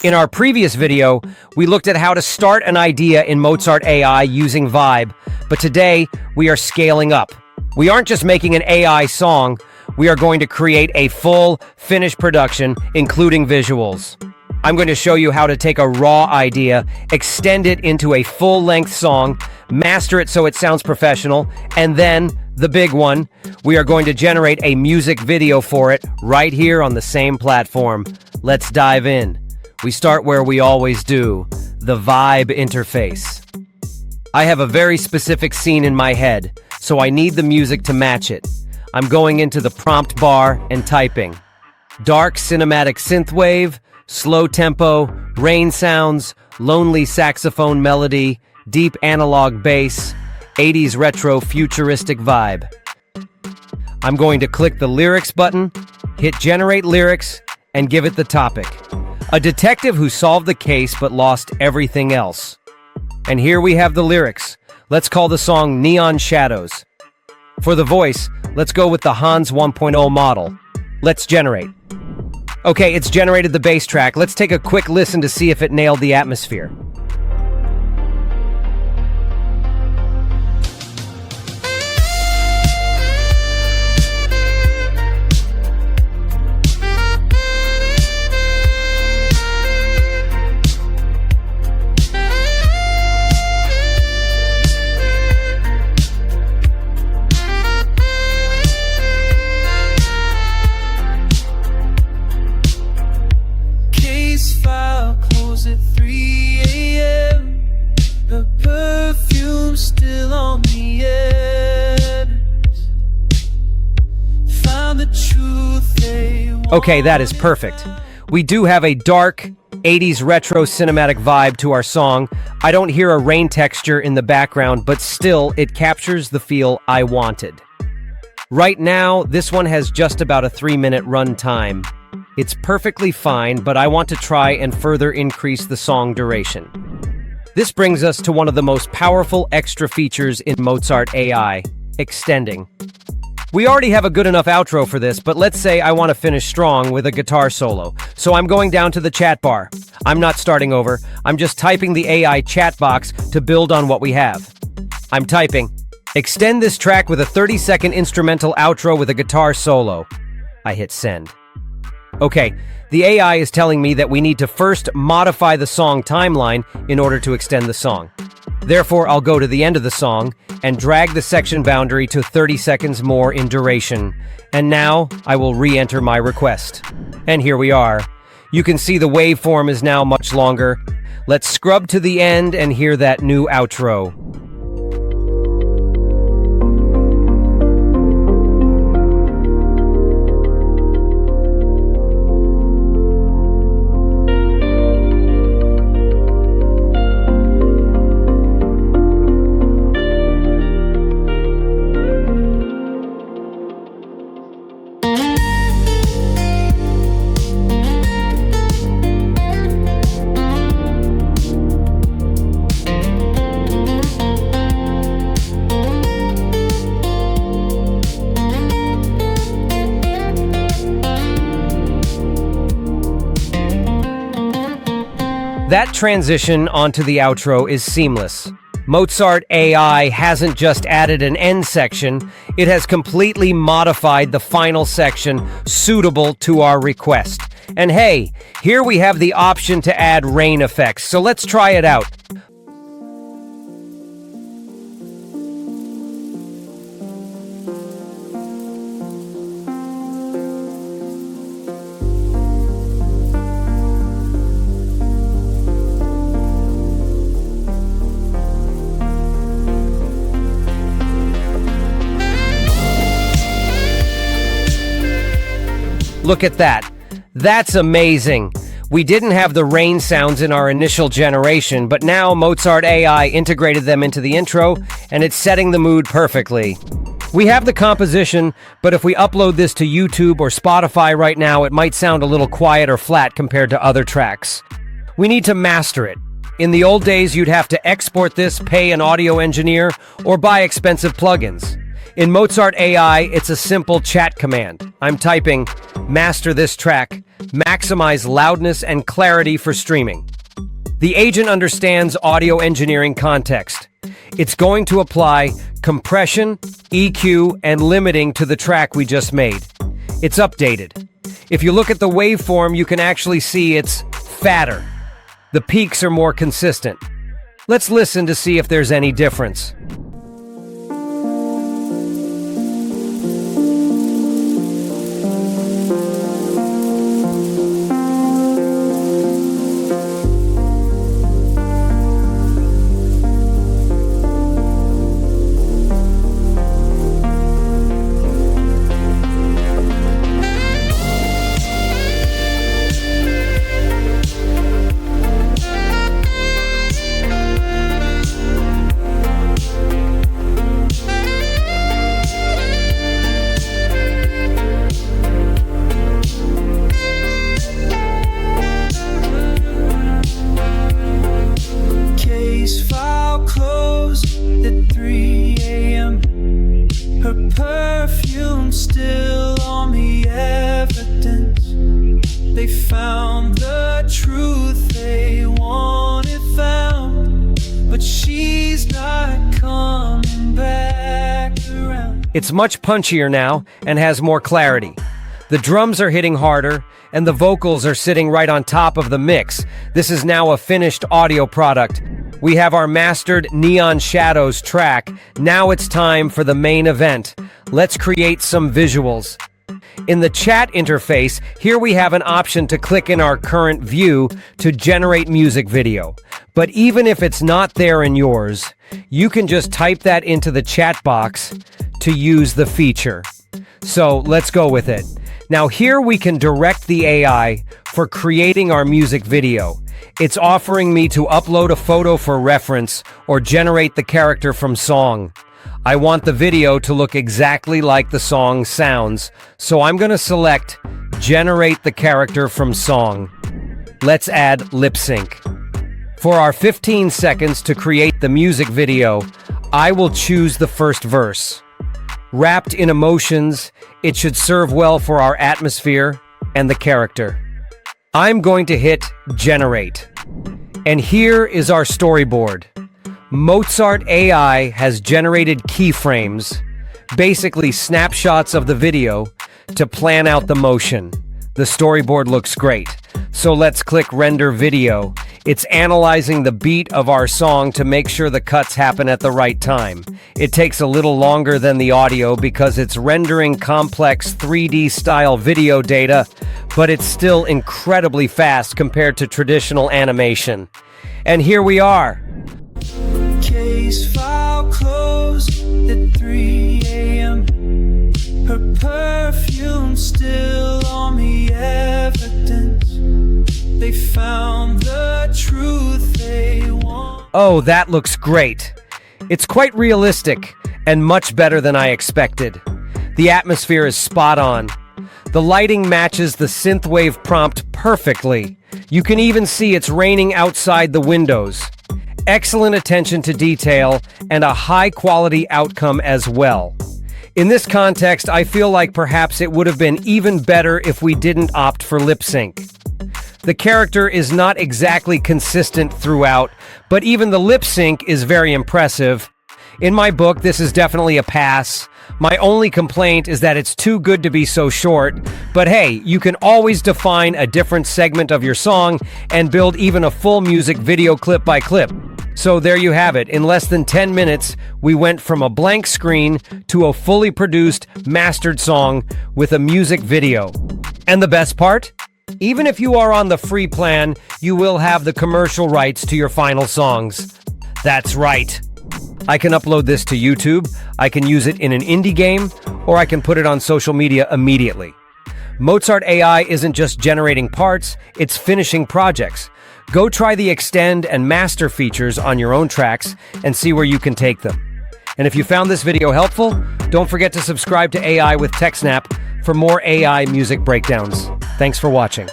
In our previous video, we looked at how to start an idea in Mozart AI using Vibe, but today we are scaling up. We aren't just making an AI song, we are going to create a full, finished production, including visuals. I'm going to show you how to take a raw idea, extend it into a full-length song, master it so it sounds professional, and then, the big one, we are going to generate a music video for it right here on the same platform. Let's dive in. We start where we always do, the Vibe interface. I have a very specific scene in my head, so I need the music to match it. I'm going into the prompt bar and typing. Dark cinematic synthwave, slow tempo, rain sounds, lonely saxophone melody, deep analog bass, 80s retro futuristic vibe. I'm going to click the lyrics button, hit generate lyrics, and give it the topic. A detective who solved the case but lost everything else. And here we have the lyrics. Let's call the song Neon Shadows. For the voice, let's go with the Hans 1.0 model. Let's generate. Okay, it's generated the bass track. Let's take a quick listen to see if it nailed the atmosphere. Still on the edge. Found the truth. Okay, that is perfect. We do have a dark 80s retro cinematic vibe to our song. I don't hear a rain texture in the background, but still it captures the feel I wanted. Right now, this one has just about a 3-minute run time. It's perfectly fine, but I want to try and further increase the song duration. This brings us to one of the most powerful extra features in Mozart AI, extending. We already have a good enough outro for this, but let's say I want to finish strong with a guitar solo. So I'm going down to the chat bar. I'm not starting over. I'm just typing the AI chat box to build on what we have. I'm typing, extend this track with a 30-second instrumental outro with a guitar solo. I hit send. Okay, the AI is telling me that we need to first modify the song timeline in order to extend the song. Therefore, I'll go to the end of the song and drag the section boundary to 30 seconds more in duration. And now, I will re-enter my request. And here we are. You can see the waveform is now much longer. Let's scrub to the end and hear that new outro. That transition onto the outro is seamless. Mozart AI hasn't just added an end section, it has completely modified the final section suitable to our request. And hey, here we have the option to add rain effects, so let's try it out. Look at that. That's amazing. We didn't have the rain sounds in our initial generation, but now Mozart AI integrated them into the intro, and it's setting the mood perfectly. We have the composition, but if we upload this to YouTube or Spotify right now, it might sound a little quiet or flat compared to other tracks. We need to master it. In the old days, you'd have to export this, pay an audio engineer, or buy expensive plugins. In Mozart AI, it's a simple chat command. I'm typing, master this track, maximize loudness and clarity for streaming. The agent understands audio engineering context. It's going to apply compression, EQ, and limiting to the track we just made. It's updated. If you look at the waveform, you can actually see it's fatter. The peaks are more consistent. Let's listen to see if there's any difference. File closed at 3 a.m. Her perfume still on me, evidence. They found the truth they wanted found, but she's not coming back around. It's much punchier now and has more clarity. The drums are hitting harder, and the vocals are sitting right on top of the mix. This is now a finished audio product. We have our mastered Neon Shadows track. Now it's time for the main event. Let's create some visuals. In the chat interface, here we have an option to click in our current view to generate music video. But even if it's not there in yours, you can just type that into the chat box to use the feature. So let's go with it. Now here we can direct the AI for creating our music video. It's offering me to upload a photo for reference or generate the character from song. I want the video to look exactly like the song sounds, so I'm going to select Generate the Character from Song. Let's add lip sync. For our 15 seconds to create the music video, I will choose the first verse. Wrapped in emotions, it should serve well for our atmosphere and the character. I'm going to hit Generate. And here is our storyboard. Mozart AI has generated keyframes, basically snapshots of the video, to plan out the motion. The storyboard looks great. So let's click Render Video. It's analyzing the beat of our song to make sure the cuts happen at the right time. It takes a little longer than the audio because it's rendering complex 3D style video data, but it's still incredibly fast compared to traditional animation. And here we are. Case file closed at 3 a.m. Her perfume still on me, evidence. They found the truth they want. Oh, that looks great. It's quite realistic and much better than I expected. The atmosphere is spot on. The lighting matches the synthwave prompt perfectly. You can even see it's raining outside the windows. Excellent attention to detail and a high-quality outcome as well. In this context, I feel like perhaps it would have been even better if we didn't opt for lip sync. The character is not exactly consistent throughout, but even the lip sync is very impressive. In my book, this is definitely a pass. My only complaint is that it's too good to be so short, but hey, you can always define a different segment of your song and build even a full music video clip by clip. So there you have it. In less than 10 minutes, we went from a blank screen to a fully produced, mastered song with a music video. And the best part? Even if you are on the free plan, you will have the commercial rights to your final songs. That's right. I can upload this to YouTube, I can use it in an indie game, or I can put it on social media immediately. Mozart AI isn't just generating parts, it's finishing projects. Go try the extend and master features on your own tracks and see where you can take them. And if you found this video helpful, don't forget to subscribe to AI with TechSnap for more AI music breakdowns. Thanks for watching.